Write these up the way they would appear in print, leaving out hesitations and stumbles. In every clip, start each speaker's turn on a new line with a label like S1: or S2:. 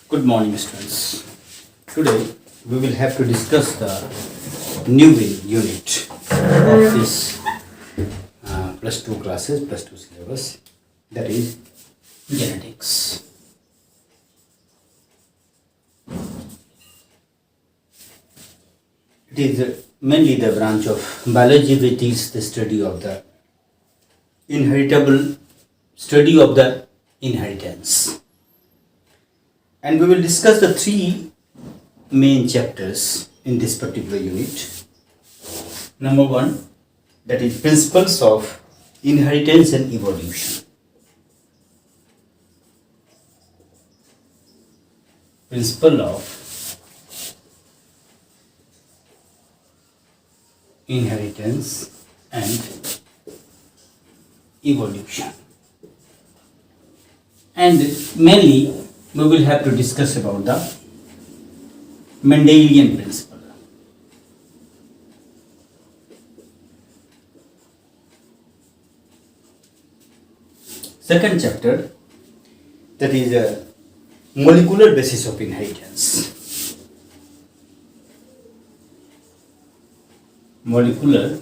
S1: Good morning, students. Today we will have to discuss the new unit of this plus 2 classes, plus 2 syllabus, that is genetics. It is mainly the branch of biology which is the study of the inheritance. And we will discuss the three main chapters in this particular unit. Number one, that is principles of inheritance and evolution. Principle of inheritance and evolution. And mainly we will have to discuss about the Mendelian principle. Second chapter, that is a molecular basis of inheritance. Molecular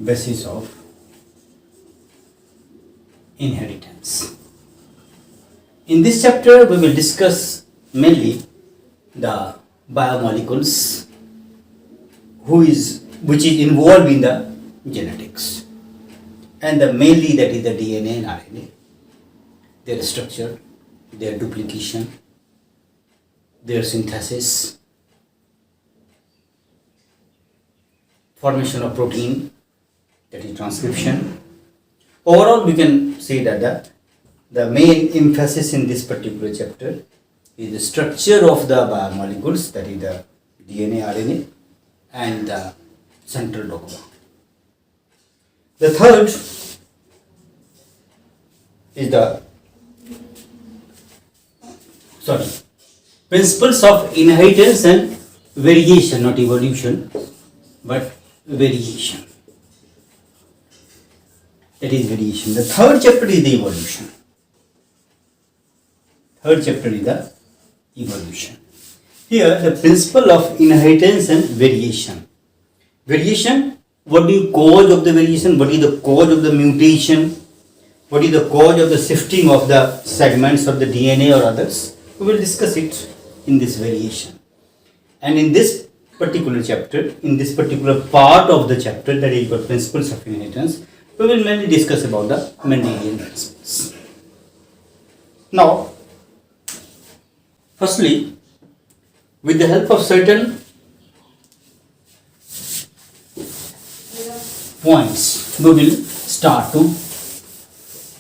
S1: basis of inheritance. In this chapter, we will discuss mainly the biomolecules which is involved in the genetics, and mainly that is the DNA and RNA, their structure, their duplication, their synthesis, formation of protein, that is transcription. Overall, we can say that the main emphasis in this particular chapter is the structure of the biomolecules, that is the DNA, RNA, and the central dogma. The third is the principles of inheritance and variation, not evolution, but variation. That is variation. The third chapter is the evolution. Here, the principle of inheritance and variation. Variation, what is the cause of the variation? What is the cause of the mutation? What is the cause of the shifting of the segments of the DNA or others? We will discuss it in this variation. And in this particular chapter, in this particular part of the chapter, that is called principles of inheritance, we will mainly discuss about the Mendelian principles. Now, firstly, with the help of certain points, we will start to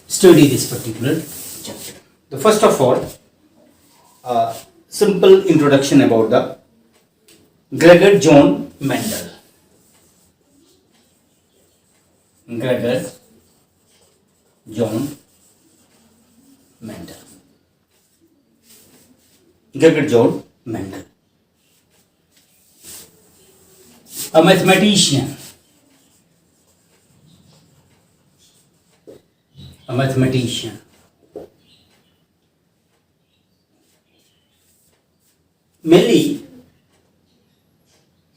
S1: study this particular chapter. The first of all, a simple introduction about the Gregor John Mendel. Gregor John Mendel. Gregor John Mendel, a mathematician. Mainly,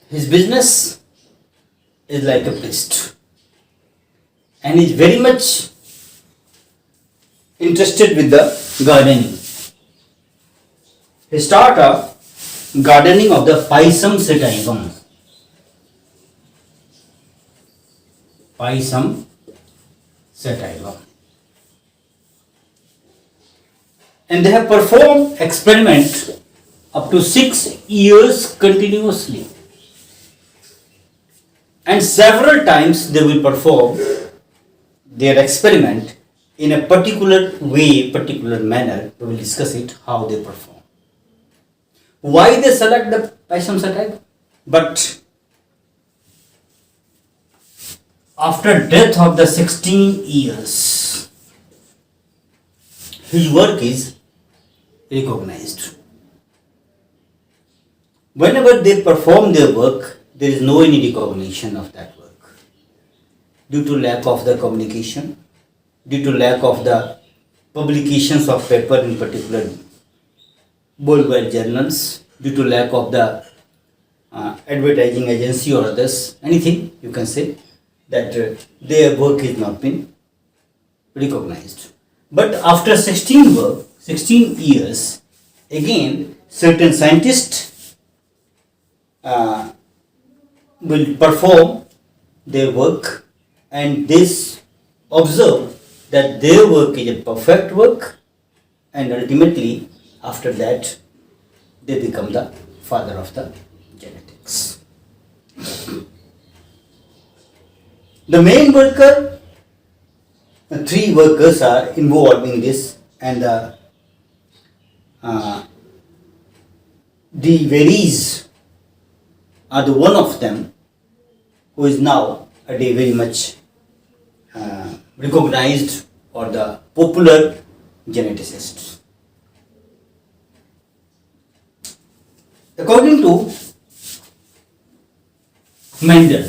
S1: his business is like a priest, and is very much interested with the gardening. He started gardening of the Pisum sativum. And they have performed experiment up to 6 years continuously. And several times they will perform their experiment in a particular way, particular manner. We will discuss it, how they perform. Why they select the Pisum sativum? But after death of the 16 years, his work is recognized. Whenever they perform their work, there is no any recognition of that work. Due to lack of the communication, due to lack of the publications of paper in particular worldwide journals due to lack of the advertising agency or others, anything you can say, that their work is not been recognized. But after 16 years, again certain scientists will perform their work, and this observe that their work is a perfect work, and ultimately after that they become the father of the genetics. The main worker, the three workers are involved in this, and the Veres are the one of them who is now a day very much recognized or the popular geneticist. According to Mendel,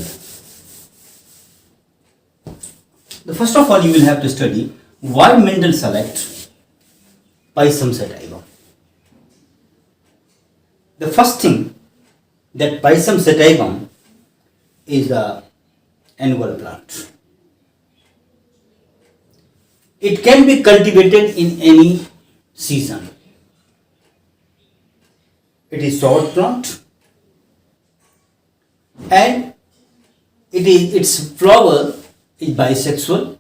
S1: first of all you will have to study why Mendel select Pisum sativum. The first thing, that Pisum sativum is the annual plant. It can be cultivated in any season. It is short plant, and its flower is bisexual,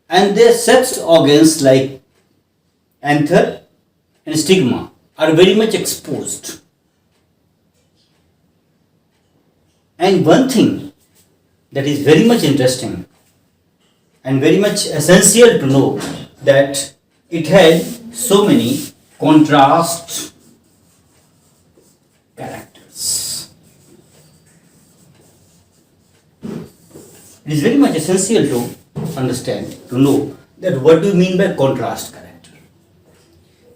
S1: and their sex organs like anther and stigma are very much exposed. And one thing that is very much interesting and very much essential to know, that it had so many contrast characters. It is very much essential to understand, to know that what do you mean by contrast character.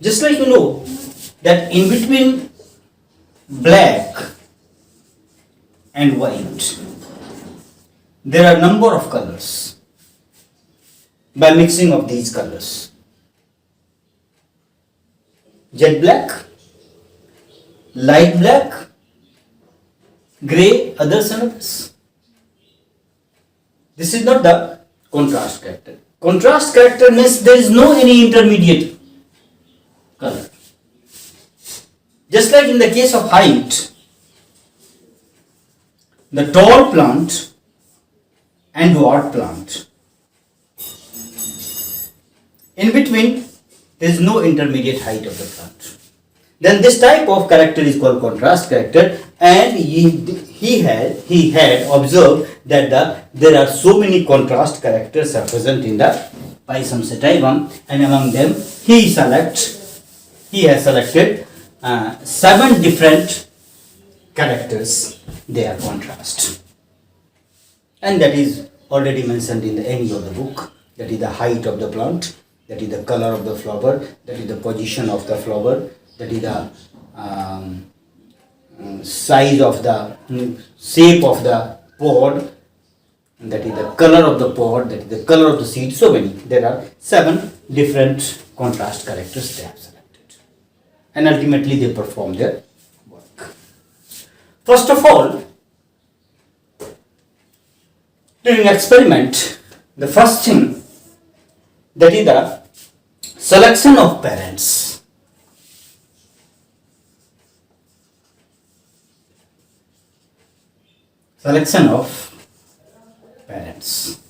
S1: Just like you know that in between black and white there are number of colors. By mixing of these colors, jet black, light black, grey, others and others. This is not the contrast character. Contrast character means there is no any intermediate color. Just like in the case of height, the tall plant and dwarf plant, in between there is no intermediate height of the plant. Then this type of character is called contrast character, and he had observed that there are so many contrast characters are present in the Pisum sativum, and among them he has selected 7 different characters. They are contrast, and that is already mentioned in any of the book. That is the height of the plant, that is the color of the flower, that is the position of the flower, that is the size of the shape of the pod, that is the color of the pod, that is the color of the seed. So many. There are 7 different contrast characters they have selected, and ultimately they perform their work. First of all, during experiment, the first thing, that is the selection of parents. Selection of parents.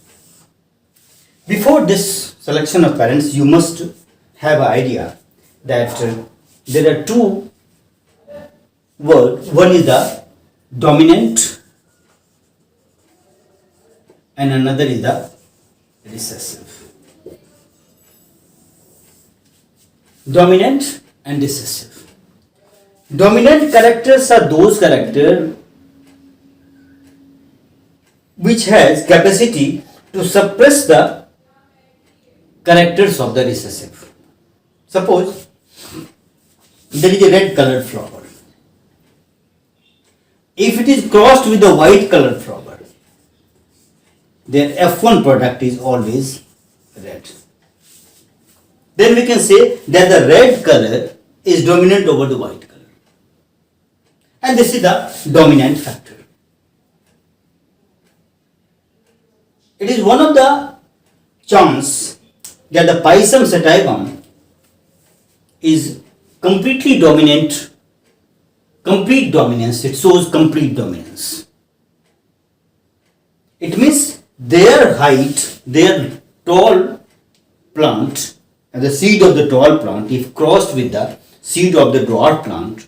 S1: Before this selection of parents, you must have an idea that there are 2 words. One is the dominant, and another is the recessive. Dominant and recessive. Dominant characters are those characters which has capacity to suppress the characters of the recessive. Suppose there is a red colored flower. If it is crossed with a white colored flower, their F1 product is always red. Then we can say that the red color is dominant over the white color. And this is the dominant factor. It is one of the chance that the Pisum sativum is completely dominant, complete dominance. It shows complete dominance. It means their height, their tall plant, and the seed of the tall plant, if crossed with the seed of the dwarf plant,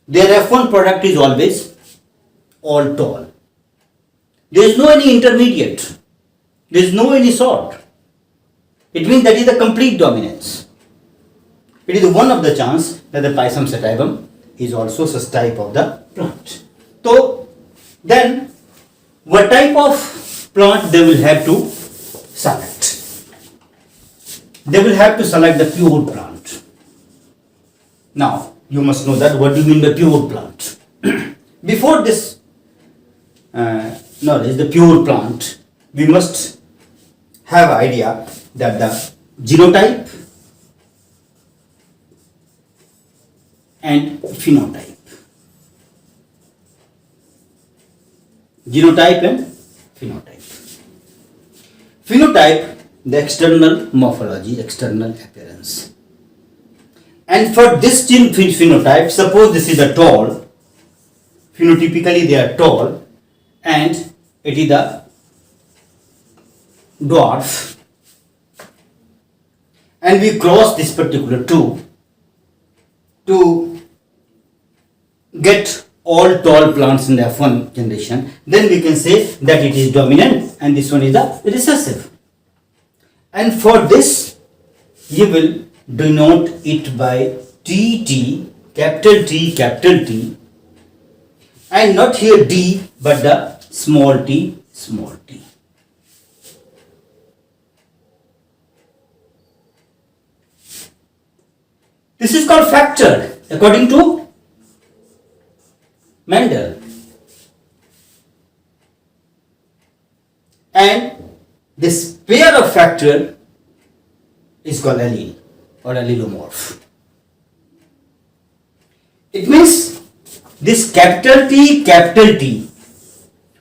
S1: their F1 product is always all tall. There is no any intermediate. There is no any sort. It means that is the complete dominance. It is one of the chance that the Pisum sativum is also such type of the plant. So then what type of plant they will have to select? They will have to select the pure plant. Now you must know that what do you mean by pure plant? Before this knowledge, the pure plant, we must have idea that the genotype and phenotype. Genotype and phenotype. Phenotype, the external morphology, external appearance. And for this gene phenotype, suppose this is a tall, phenotypically they are tall, and it is the dwarf, and we cross this particular two to get all tall plants in the F1 generation, then we can say that it is dominant and this one is the recessive. And for this, you will denote it by TT, capital T, and not here D, but the small t, small t. This is called factor according to Mendel. And this pair of factor is called allele or allelomorph. It means this capital T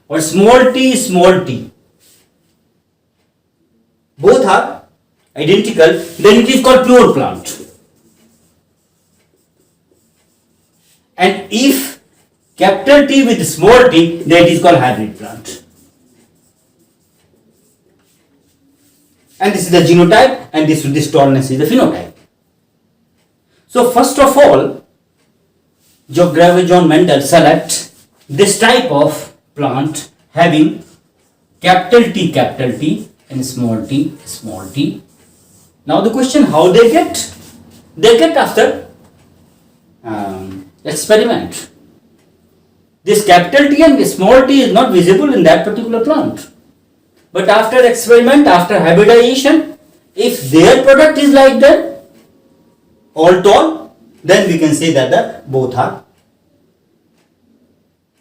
S1: or small t, both are identical, then it is called pure plant. And if capital T with small t, then it is called hybrid plant. And this is the genotype, and this tallness is the phenotype. So first of all, Geographer John Mendel select this type of plant having capital T and small t. Now the question, how they get? They get after experiment. This capital T and small t is not visible in that particular plant. But after experiment, after hybridization, if their product is like that, all tall, then we can say that both are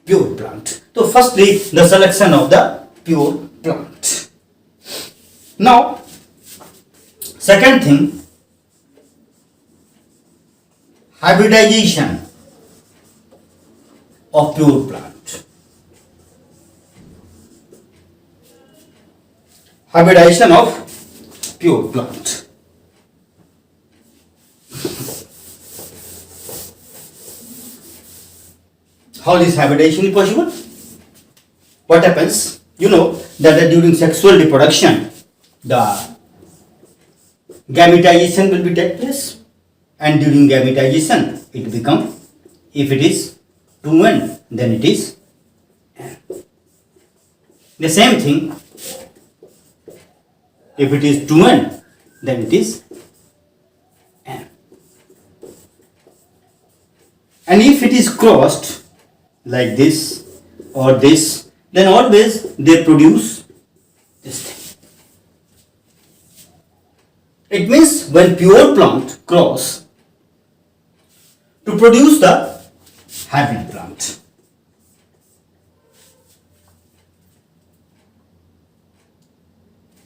S1: pure plant. So firstly, the selection of the pure plant. Now, second thing, hybridization of pure plant. Hybridization of pure plant. How is hybridization possible? What happens? You know that during sexual reproduction, the gametization will be take place, and during gametization, it become, if it is 2n, then it is n. The same thing, if it is 2n, then it is n. And if it is crossed like this or this, then always they produce this thing. It means when pure plant cross to produce the hybrid plant.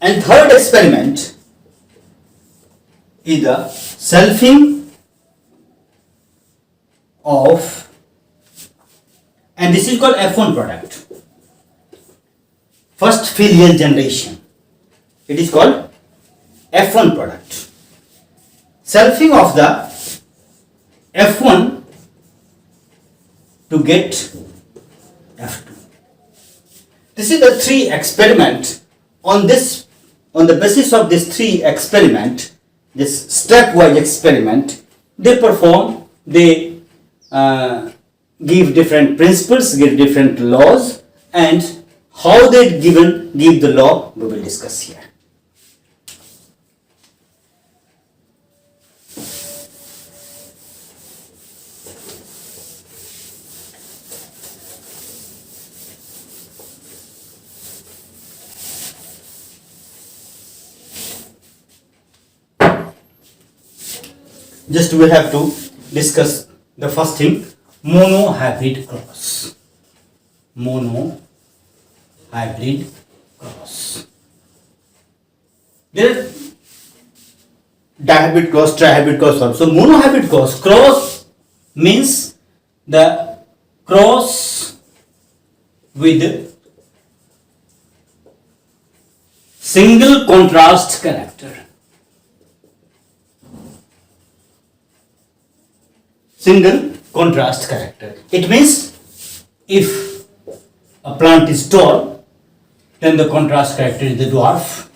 S1: And third experiment is the selfing of, and this is called F1 product, first filial generation. It is called F1 product. Selfing of the F1 to get F2. This is the three experiment. On the basis of this three experiment, this stepwise experiment, they give different principles, give different laws, and how they give the law we will discuss here. Just we have to discuss the first thing, monohybrid cross. Monohybrid cross. There are dihybrid cross, trihybrid cross also. Monohybrid cross. Cross means the cross with single contrast character. Single contrast character. It means if a plant is tall, then the contrast character is the dwarf.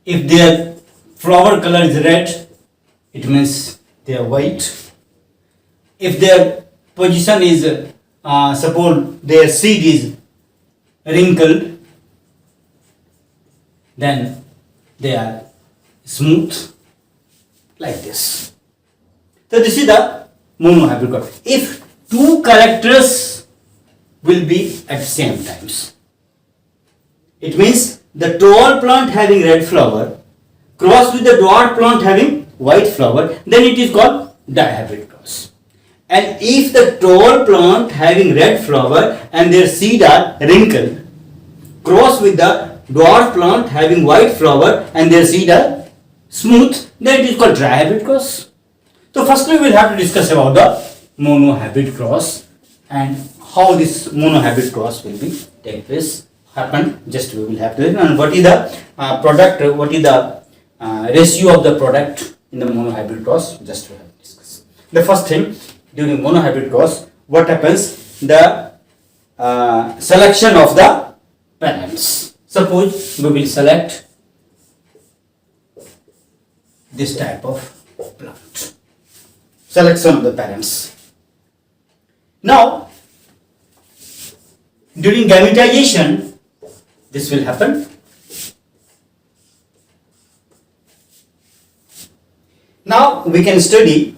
S1: If their flower color is red, it means they are white. If their position is, suppose their seed is wrinkled, then they are smooth, like this. So this is the monohybrid cross. If two characters will be at same times, it means the tall plant having red flower cross with the dwarf plant having white flower, then it is called dihybrid cross. And if the tall plant having red flower and their seed are wrinkled cross with the dwarf plant having white flower and their seed are smooth, then it is called trihybrid cross. So firstly we will have to discuss about the monohybrid cross and how this monohybrid cross will be take place, happen. Just we will have to, and what is the product, what is the ratio of the product in the monohybrid cross, just we have to discuss. The first thing, during monohybrid cross, what happens, the selection of the parents. Suppose we will select this type of plant. Selection of the parents. Now, during gametization, this will happen. Now, we can study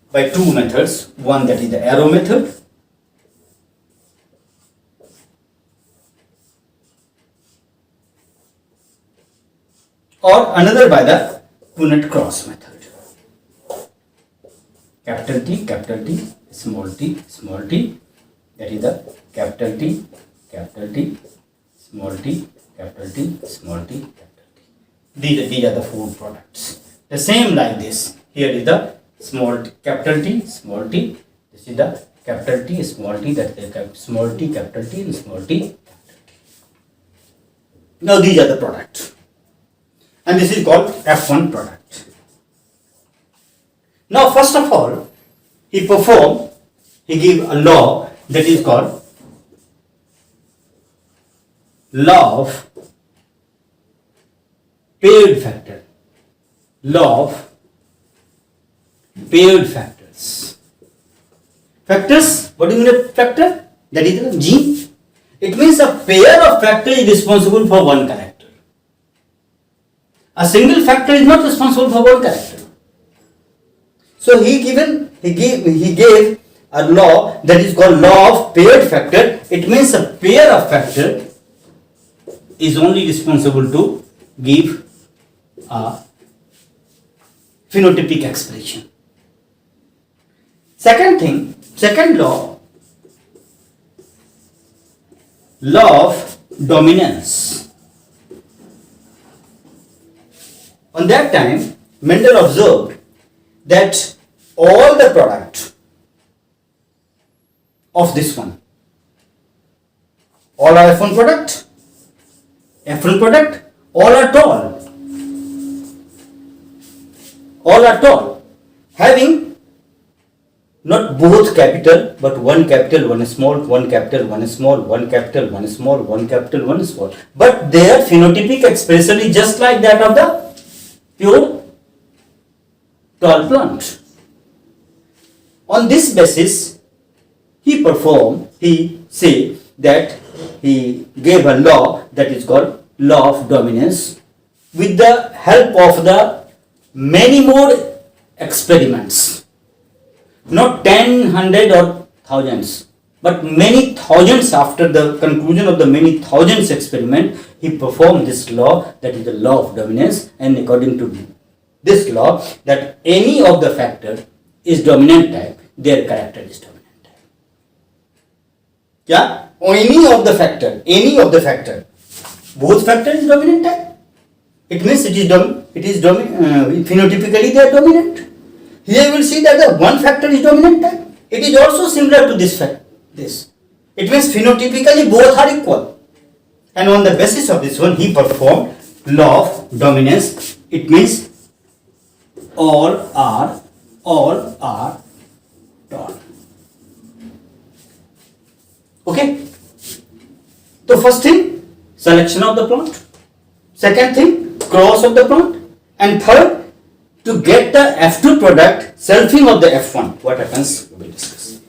S1: by two methods. One, that is the arrow method, or another by the Punnett cross method. Capital T, small t, that is the capital T, small t, capital T, small t, capital T. These are the four products. The same like this. Here is the small t, capital T, small t. This is the capital T, small t, that is the small t, capital T, and small t, capital T. Now these are the products. And this is called F1 product. Now, first of all, he gave a law that is called law of paired factor. Law of paired factors. Factors, what do you mean a factor? That is the gene. It means a pair of factors is responsible for one character. A single factor is not responsible for one character. So he gave a law that is called law of paired factor. It means a pair of factor is only responsible to give a phenotypic expression. Second law of dominance. On that time, Mendel observed that all the product of this one. All are F1 product. F1 product, all are tall. All are tall. Having not both capital, but one capital, one small, one capital, one small, one capital, one small, one capital, one small. But their phenotypic expression is just like that of the pure tall plant. On this basis, he say that he gave a law that is called law of dominance with the help of the many more experiments. Not 10, 100 or thousands, but many thousands. After the conclusion of the many thousands experiment, he performed this law, that is the law of dominance, and according to this law, that any of the factor is dominant type, their character is dominant type. Yeah? Or any of the factor, both factor is dominant type. It means phenotypically they are dominant. Here you will see that the one factor is dominant type. It is also similar to this fact. It means phenotypically both are equal. And on the basis of this one, he performed law of dominance. It means all are tall. Okay. So first thing, selection of the plant. Second thing, cross of the plant. And third, to get the F2 product, selfing of the F1. What happens? We will discuss.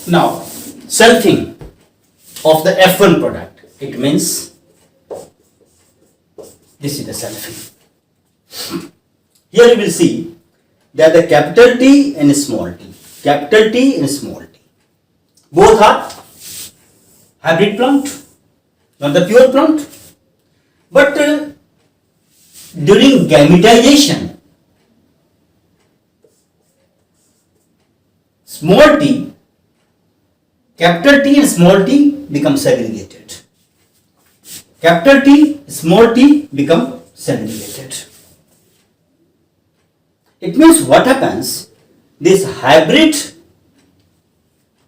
S1: Now, selfing of the F1 product. It means this is the selfing. Here you will see that the capital T and small t. Capital T and small t. Both are hybrid plant. Not the pure plant, but during gametization, small t, capital T and small t become segregated. Capital T, small t become segregated. It means what happens? This hybrid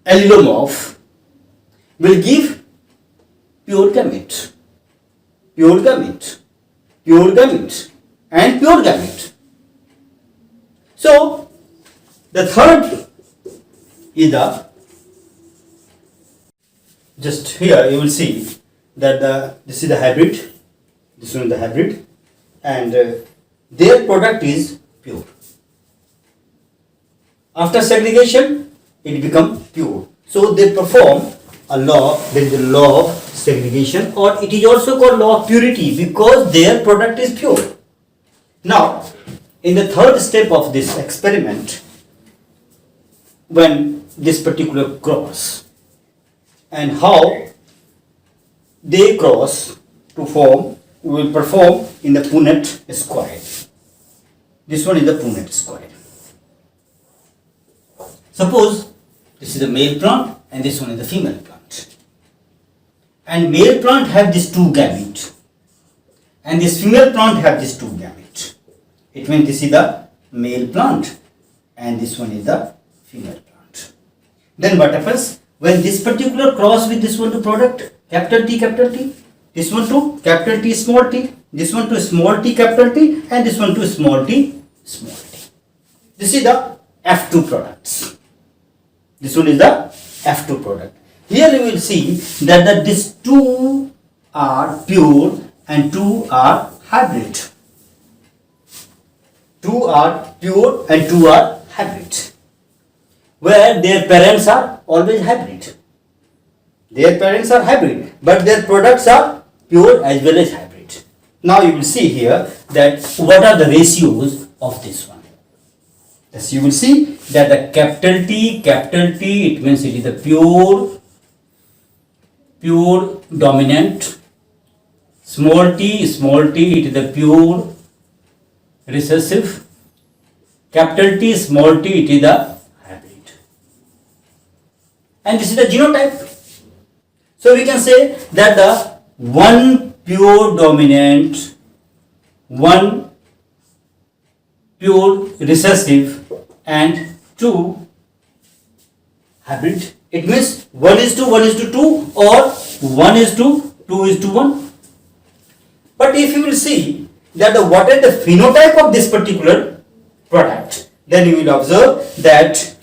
S1: allelomorph will give pure gamete, pure gamete, pure gamete, and pure gamete. So, the third is just here you will see that this is the hybrid, this one is the hybrid, and their product is pure. After segregation, it becomes pure. So, they perform a law, there is a law of segregation, or it is also called law of purity because their product is pure. Now, in the third step of this experiment, when this particular cross and how they cross to form, we will perform in the Punnett square. This one is the Punnett square. Suppose this is the male plant and this one is the female plant. And male plant have these two gametes and this female plant have these two gametes. It means this is the male plant and this one is the female plant. Then what happens? When this particular cross with this one to product, capital T, this one to capital T, small t, this one to small t, capital T, and this one to small t, small t. This is the F2 products. This one is the F2 product. Here you will see that these two are pure and two are hybrid. Two are pure and two are hybrid. Where their parents are always hybrid. Their parents are hybrid, but their products are pure as well as hybrid. Now you will see here that what are the ratios of this one. Yes, you will see that the capital T, it means it is the pure dominant. Small t, it is the pure recessive. Capital T, small t, it is the hybrid. And this is the genotype. So we can say that the one pure dominant, one pure recessive and 2 hybrid. It means 1 is to 1 is to 2 or 1 is to 2 is to 1. But if you will see that what is the phenotype of this particular product, then you will observe that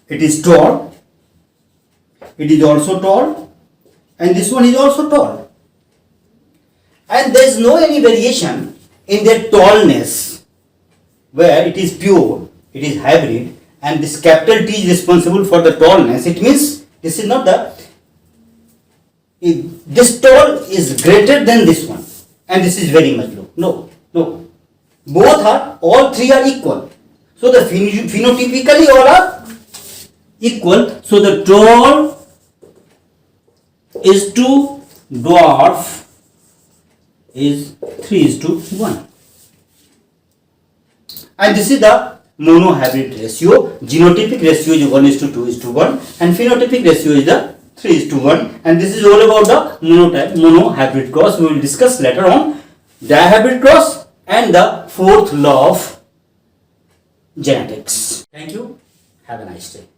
S1: it is tall, it is also tall, and this one is also tall. And there is no any variation in their tallness, where it is pure, it is hybrid, and this capital T is responsible for the tallness. It means this is not the, this tall is greater than this one, and this is very much low. No, no. Both are, all three are equal. So the phenotypically all are equal. So the tall is to dwarf is 3 is to 1. And this is the monohybrid ratio. Genotypic ratio is 1 is to 2 is to 1, and phenotypic ratio is the 3 is to 1. And this is all about the monohybrid cross. We will discuss later on dihybrid cross and the fourth law of genetics. Thank you. Have a nice day.